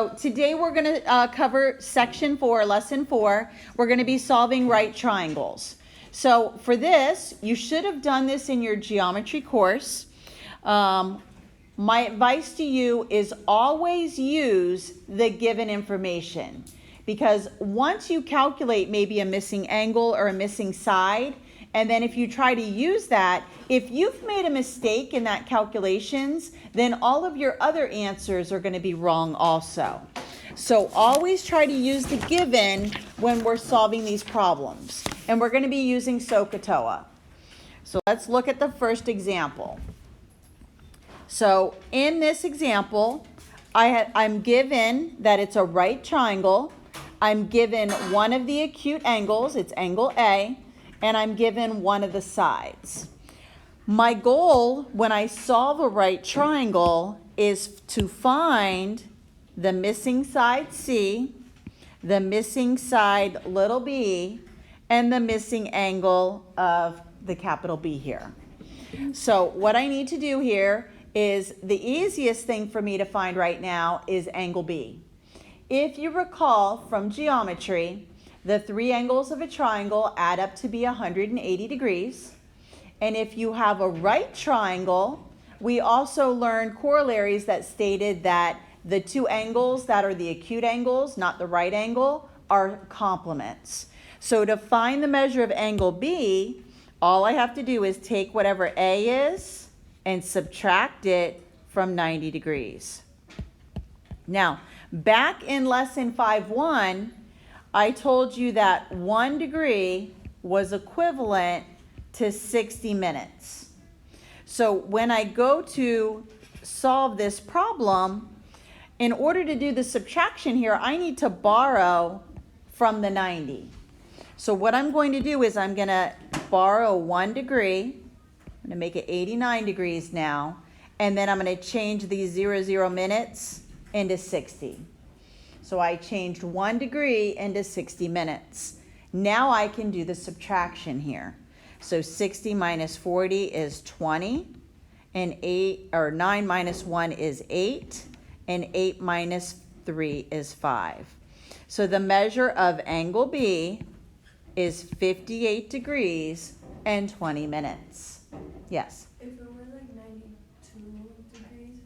Today we're going to cover section 4, lesson 4. We're going to be solving right triangles. So for this, you should have done this in your geometry course. My advice to you is always use the given information, because once you calculate maybe a missing angle or a missing side, and then if you try to use that, if you've made a mistake in that calculations, then all of your other answers are going to be wrong also. So always try to use the given when we're solving these problems. And we're going to be using SOHCAHTOA. So let's look at the first example. So in this example, I'm given that it's a right triangle. I'm given one of the acute angles, it's angle A, and I'm given one of the sides. My goal when I solve a right triangle is to find the missing side C, the missing side little b, and the missing angle of the capital B here. So what I need to do here is the easiest thing for me to find right now is angle B. If you recall from geometry, the three angles of a triangle add up to be 180 degrees. And if you have a right triangle, we also learned corollaries that stated that the two angles that are the acute angles, not the right angle, are complements. So to find the measure of angle B, all I have to do is take whatever A is and subtract it from 90 degrees. Now, back in lesson 5.1, I told you that 1 degree was equivalent to 60 minutes. So when I go to solve this problem, in order to do the subtraction here, I need to borrow from the 90. So what I'm going to do is I'm going to borrow 1 degree. I'm going to make it 89 degrees now. And then I'm going to change these 00 minutes into 60. So I changed 1 degree into 60 minutes. Now I can do the subtraction here. So 60 minus 40 is 20, and 9 minus 1 is 8, and 8 minus 3 is 5. So the measure of angle B is 58 degrees and 20 minutes. Yes? If it were like 92 degrees,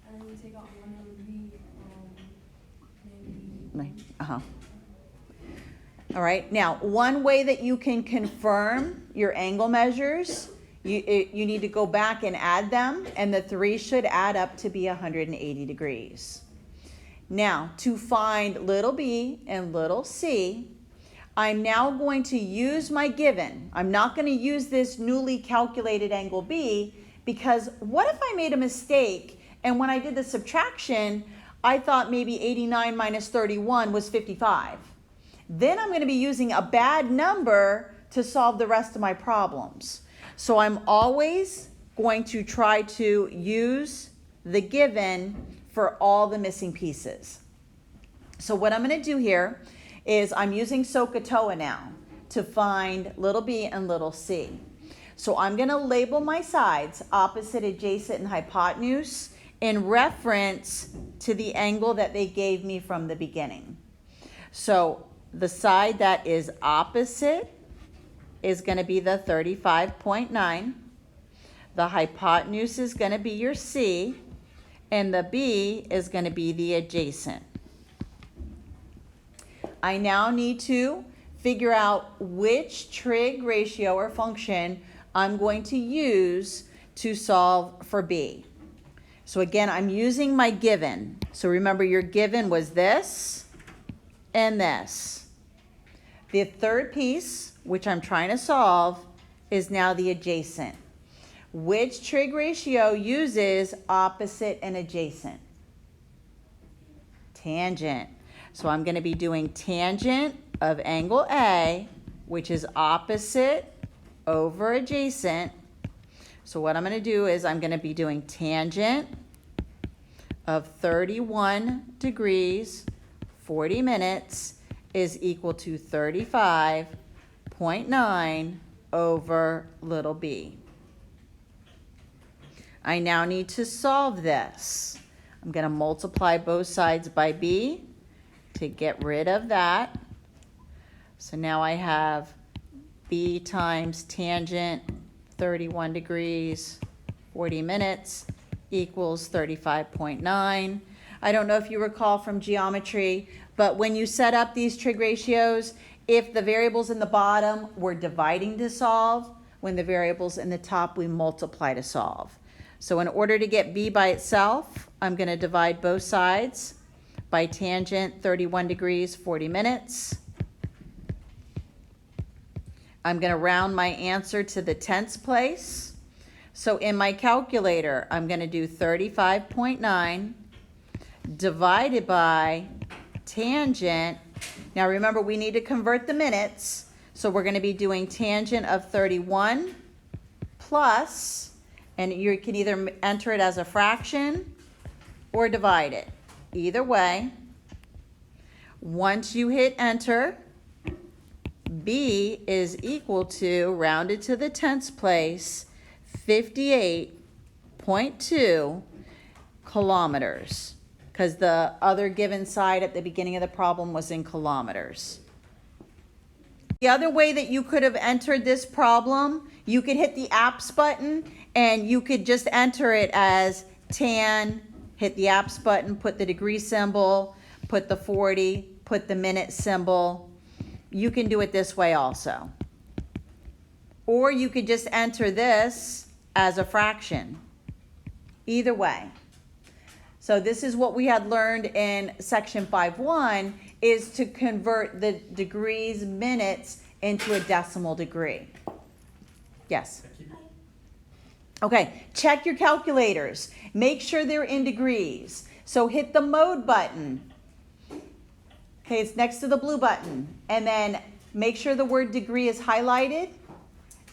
and then you take out 1, it would be 90. All right, now one way that you can confirm your angle measures, you need to go back and add them, and the 3 should add up to be 180 degrees. Now, to find little b and little c, I'm now going to use my given. I'm not going to use this newly calculated angle B, because what if I made a mistake and when I did the subtraction, I thought maybe 89 minus 31 was 55. Then I'm going to be using a bad number to solve the rest of my problems. So I'm always going to try to use the given for all the missing pieces. So what I'm going to do here is I'm using SOHCAHTOA now to find little b and little c. So I'm going to label my sides opposite, adjacent, and hypotenuse in reference to the angle that they gave me from the beginning. So the side that is opposite is going to be the 35.9. The hypotenuse is going to be your C, and the B is going to be the adjacent. I now need to figure out which trig ratio or function I'm going to use to solve for B. So again, I'm using my given. So remember, your given was this and this. The third piece, which I'm trying to solve, is now the adjacent. Which trig ratio uses opposite and adjacent? Tangent. So I'm going to be doing tangent of angle A, which is opposite over adjacent. So what I'm going to do is I'm going to be doing tangent of 31 degrees, 40 minutes is equal to 35.9 over little b. I now need to solve this. I'm going to multiply both sides by b to get rid of that. So now I have b times tangent 31 degrees, 40 minutes equals 35.9. I don't know if you recall from geometry, but when you set up these trig ratios, if the variables in the bottom were dividing to solve, when the variables in the top we multiply to solve. So in order to get b by itself, I'm going to divide both sides by tangent 31 degrees, 40 minutes. I'm going to round my answer to the tenths place. So in my calculator, I'm going to do 35.9 divided by tangent. Now remember, we need to convert the minutes. So we're going to be doing tangent of 31 plus, and you can either enter it as a fraction or divide it. Either way, once you hit enter, b is equal to, rounded to the tenths place, 58.2 kilometers, because the other given side at the beginning of the problem was in kilometers. The other way that you could have entered this problem, you could hit the apps button and you could just enter it as tan, hit the apps button, put the degree symbol, put the 40, put the minute symbol. You can do it this way also. Or you could just enter this as a fraction. Either way. So this is what we had learned in section 5.1, is to convert the degrees minutes into a decimal degree. Yes? Okay, check your calculators. Make sure they're in degrees. So hit the mode button. Okay, it's next to the blue button. And then make sure the word degree is highlighted.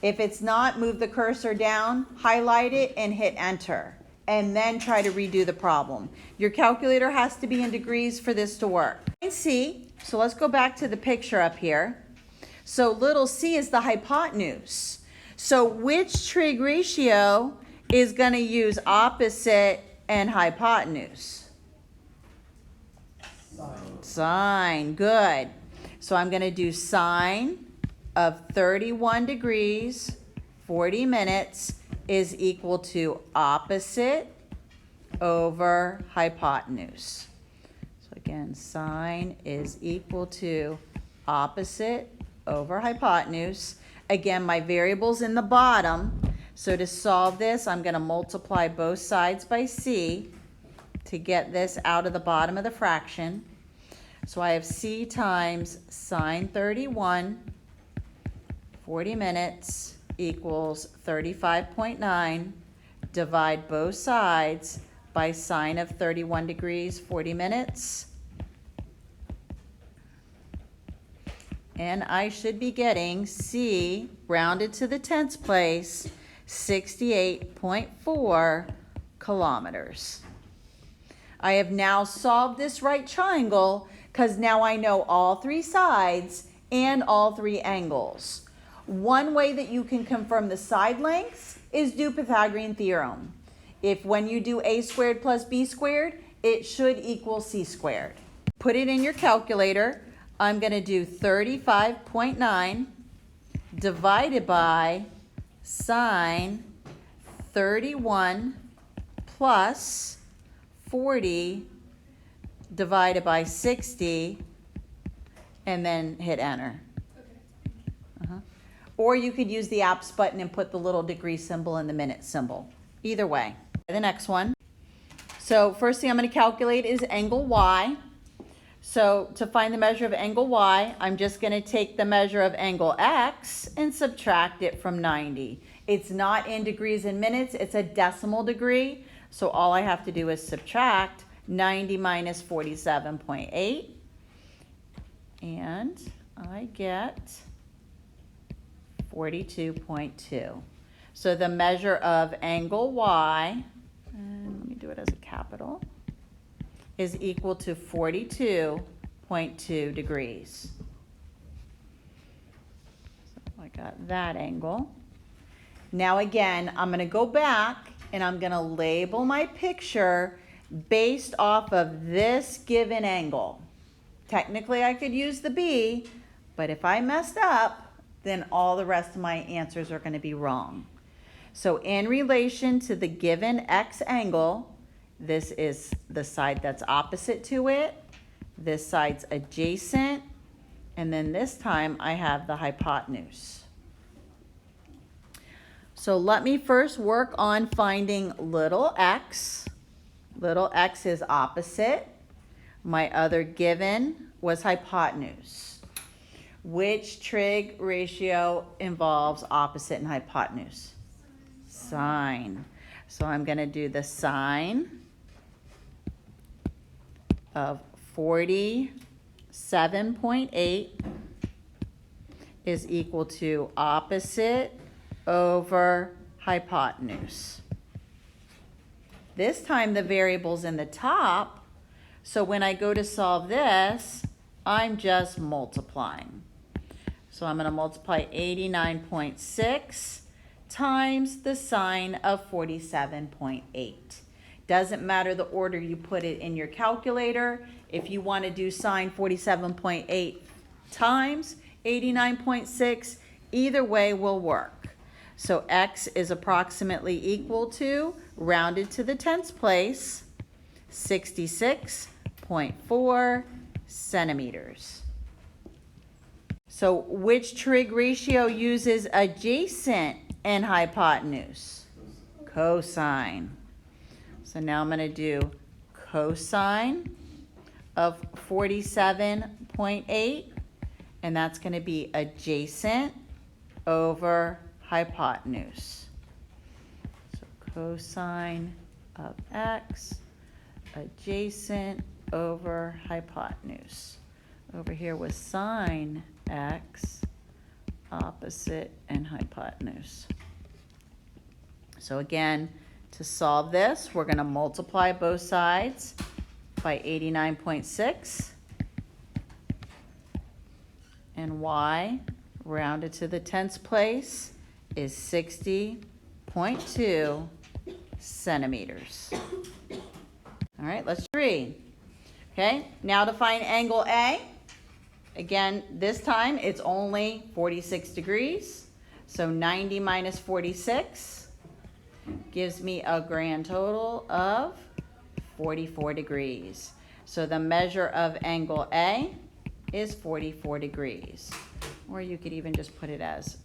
If it's not, move the cursor down, highlight it, and hit enter. And then try to redo the problem. Your calculator has to be in degrees for this to work. C, so let's go back to the picture up here. So little c is the hypotenuse. So which trig ratio is going to use opposite and hypotenuse? Sine, good. So I'm going to do sine of 31 degrees, 40 minutes is equal to opposite over hypotenuse. So again, sine is equal to opposite over hypotenuse. Again, my variable's in the bottom. So to solve this, I'm going to multiply both sides by c to get this out of the bottom of the fraction. So I have c times sine 31, 40 minutes equals 35.9. Divide both sides by sine of 31 degrees, 40 minutes. And I should be getting c, rounded to the tenths place, 68.4 kilometers. I have now solved this right triangle because now I know all three sides and all three angles. One way that you can confirm the side lengths is do Pythagorean theorem. If when you do a squared plus b squared, it should equal c squared. Put it in your calculator. I'm going to do 35.9 divided by sine 31 plus 40 divided by 60, and then hit enter. Or you could use the apps button and put the little degree symbol and the minute symbol. Either way. The next one. So first thing I'm going to calculate is angle y. So to find the measure of angle y, I'm just going to take the measure of angle x and subtract it from 90. It's not in degrees and minutes, it's a decimal degree. So all I have to do is subtract 90 minus 47.8. And I get 42.2. So the measure of angle y, and let me do it as a capital, is equal to 42.2 degrees. So I got that angle. Now again, I'm going to go back and I'm going to label my picture based off of this given angle. Technically, I could use the B, but if I messed up, then all the rest of my answers are going to be wrong. So in relation to the given X angle, this is the side that's opposite to it, this side's adjacent, and then this time I have the hypotenuse. So let me first work on finding little x. Little x is opposite. My other given was hypotenuse. Which trig ratio involves opposite and hypotenuse? Sine. So I'm going to do the sine of 47.8 is equal to opposite over hypotenuse. This time the variable's in the top, so when I go to solve this, I'm just multiplying. So I'm going to multiply 89.6 times the sine of 47.8. Doesn't matter the order you put it in your calculator. If you want to do sine 47.8 times 89.6, either way will work. So x is approximately equal to, rounded to the tenths place, 66.4 centimeters. So which trig ratio uses adjacent and hypotenuse? Cosine. So now I'm going to do cosine of 47.8, and that's going to be adjacent over hypotenuse. So cosine of x, adjacent over hypotenuse. Over here was sine x, opposite and hypotenuse. So again, to solve this, we're going to multiply both sides by 89.6. And y, rounded to the tenths place, is 60.2 centimeters. All right, let's read. Okay, now to find angle A. Again, this time it's only 46 degrees. So 90 minus 46 gives me a grand total of 44 degrees. So the measure of angle A is 44 degrees. Or you could even just put it as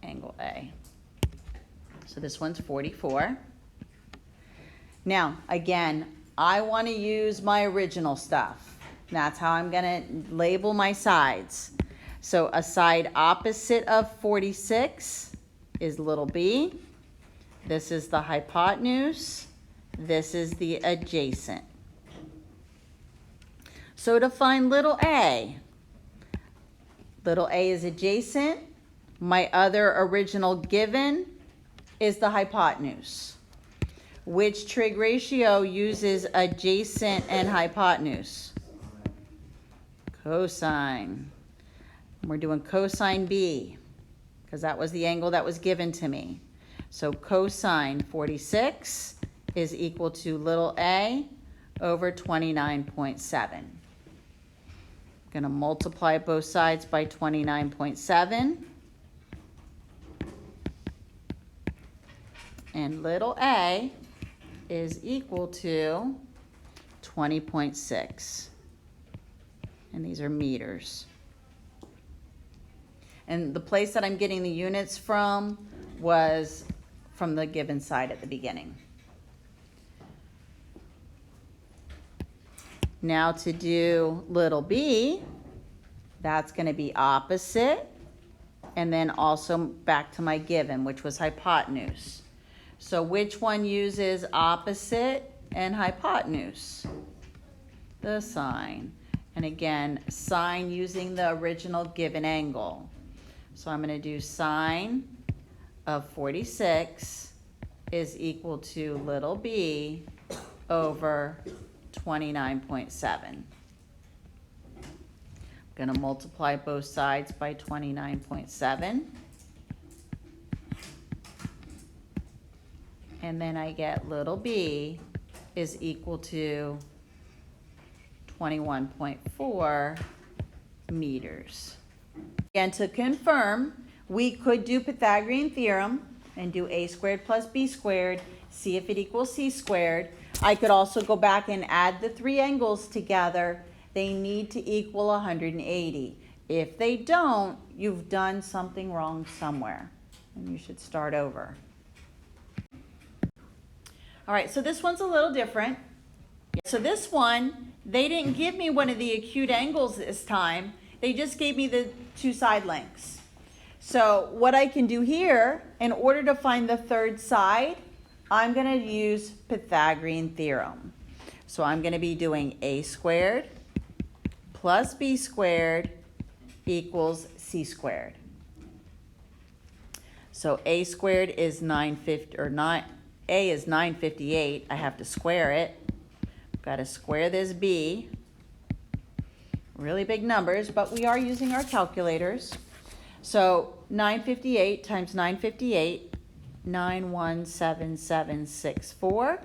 angle A. So this one's 44. Now, again, I want to use my original stuff. That's how I'm going to label my sides. So a side opposite of 46 is little b. This is the hypotenuse. This is the adjacent. So to find little a is adjacent. My other original given is the hypotenuse. Which trig ratio uses adjacent and hypotenuse? Cosine. We're doing cosine B because that was the angle that was given to me. So cosine 46 is equal to little a over 29.7. I'm going to multiply both sides by 29.7. And little a is equal to 20.6. And these are meters. And the place that I'm getting the units from was from the given side at the beginning. Now to do little b, that's going to be opposite, and then also back to my given, which was hypotenuse. So which one uses opposite and hypotenuse? The sine. And again, sine using the original given angle. So I'm going to do sine of 46 is equal to little b over 29.7. I'm going to multiply both sides by 29.7. And then I get little b is equal to 21.4 meters. And to confirm, we could do Pythagorean theorem and do a squared plus b squared, see if it equals c squared. I could also go back and add the three angles together. They need to equal 180. If they don't, you've done something wrong somewhere, and you should start over. All right, so this one's a little different. So this one, they didn't give me one of the acute angles this time. They just gave me the two side lengths. So what I can do here, in order to find the third side, I'm going to use Pythagorean theorem. So I'm going to be doing a squared plus b squared equals c squared. So a squared is 950, or not, a is 958. I have to square it. Got to square this b. Really big numbers, but we are using our calculators. So 958 times 958, 917764.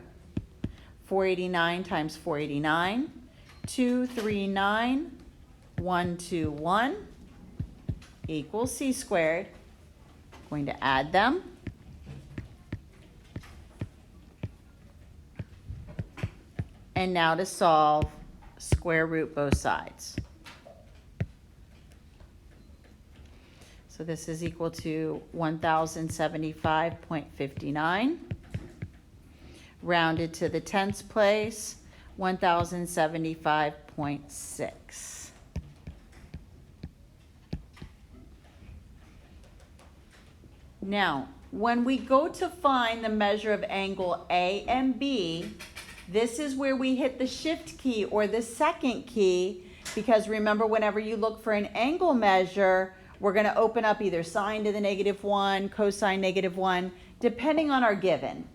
489 times 489, 239121 equals c squared. Going to add them. And now to solve, square root both sides. So this is equal to 1075.59. Rounded to the tenths place, 1075.6. Now, when we go to find the measure of angle A and B, this is where we hit the shift key or the second key, because remember, whenever you look for an angle measure, we're going to open up either sine to the -1, cosine -1, depending on our given.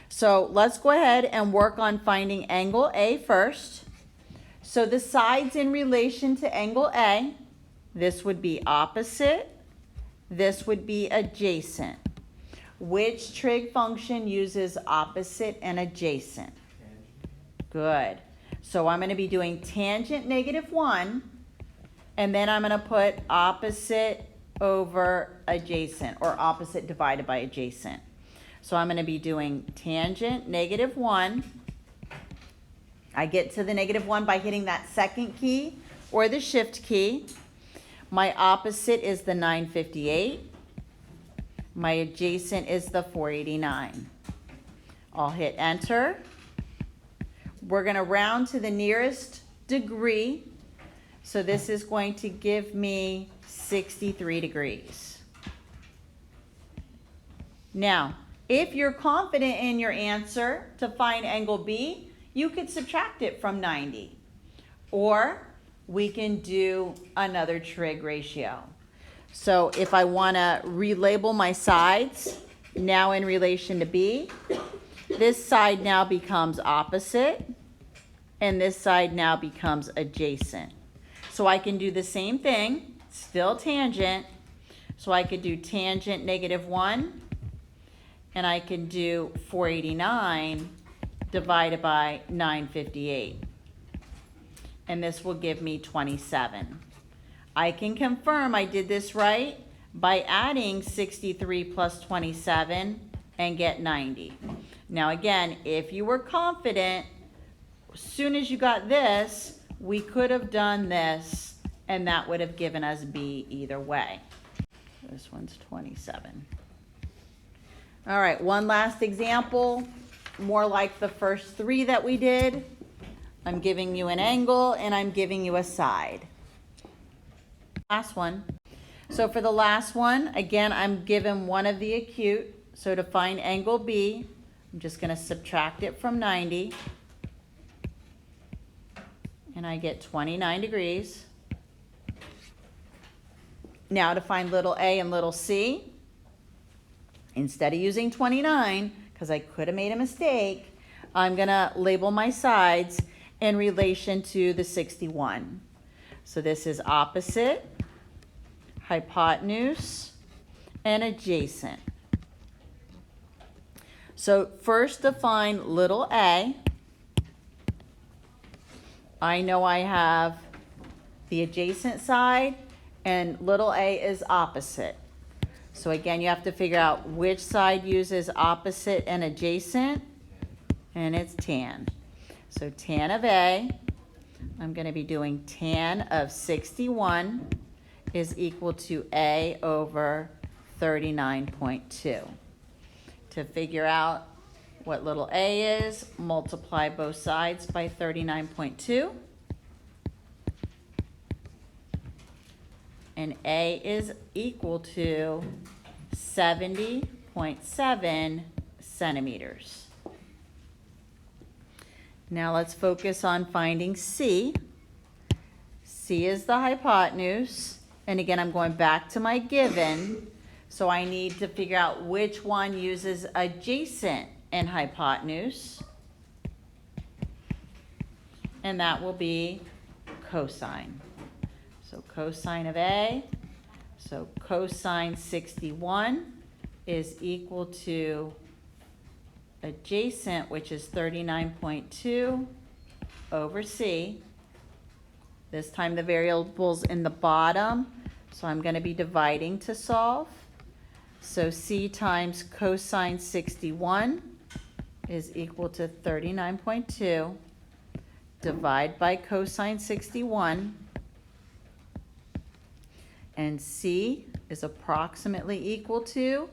So let's go ahead and work on finding angle A first. So the sides in relation to angle A, this would be opposite, this would be adjacent. Which trig function uses opposite and adjacent? Good. So I'm going to be doing tangent -1, and then I'm going to put opposite over adjacent, or opposite divided by adjacent. So I'm going to be doing tangent -1. I get to the -1 by hitting that second key or the shift key. My opposite is the 958. My adjacent is the 489. I'll hit enter. We're going to round to the nearest degree. So this is going to give me 63 degrees. Now, if you're confident in your answer to find angle B, you could subtract it from 90. Or we can do another trig ratio. So if I want to relabel my sides, now in relation to B, this side now becomes opposite, and this side now becomes adjacent. So I can do the same thing, still tangent. So I could do tangent -1, and I can do 489 divided by 958. And this will give me 27. I can confirm I did this right by adding 63 plus 27 and get 90. Now again, if you were confident, as soon as you got this, we could have done this, and that would have given us B either way. This one's 27. All right, one last example, more like the first three that we did. I'm giving you an angle, and I'm giving you a side. Last one. So for the last one, again, I'm given one of the acute. So to find angle B, I'm just going to subtract it from 90. And I get 29 degrees. Now to find little a and little c, instead of using 29, because I could have made a mistake, I'm going to label my sides in relation to the 61. So this is opposite, hypotenuse, and adjacent. So first define little a. I know I have the adjacent side and little a is opposite. So again, you have to figure out which side uses opposite and adjacent, and it's tan. So tan of A, I'm going to be doing tan of 61 is equal to A over 39.2. To figure out what little a is, multiply both sides by 39.2. And A is equal to 70.7 centimeters. Now let's focus on finding C. C is the hypotenuse. And again, I'm going back to my given. So I need to figure out which one uses adjacent and hypotenuse. And that will be cosine. So cosine of A, so cosine 61 is equal to adjacent, which is 39.2 over C. This time the variable's in the bottom, so I'm going to be dividing to solve. So C times cosine 61 is equal to 39.2. Divide by cosine 61. And C is approximately equal to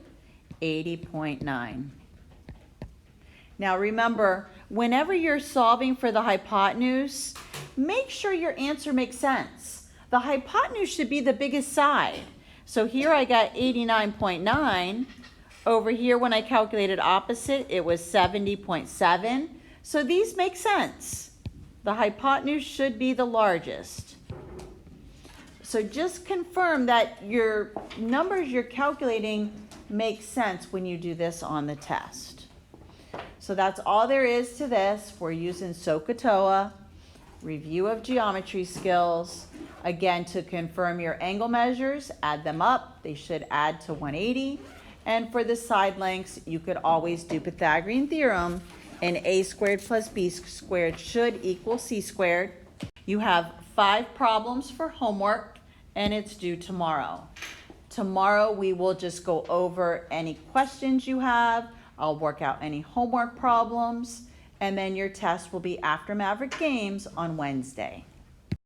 80.9. Now remember, whenever you're solving for the hypotenuse, make sure your answer makes sense. The hypotenuse should be the biggest side. So here I got 89.9. Over here when I calculated opposite, it was 70.7. So these make sense. The hypotenuse should be the largest. So just confirm that your numbers you're calculating make sense when you do this on the test. So that's all there is to this. We're using SOHCAHTOA, review of geometry skills. Again, to confirm your angle measures, add them up. They should add to 180. And for the side lengths, you could always do Pythagorean theorem, and a squared plus b squared should equal c squared. You have 5 problems for homework, and it's due tomorrow. Tomorrow we will just go over any questions you have. I'll work out any homework problems, and then your test will be after Maverick Games on Wednesday.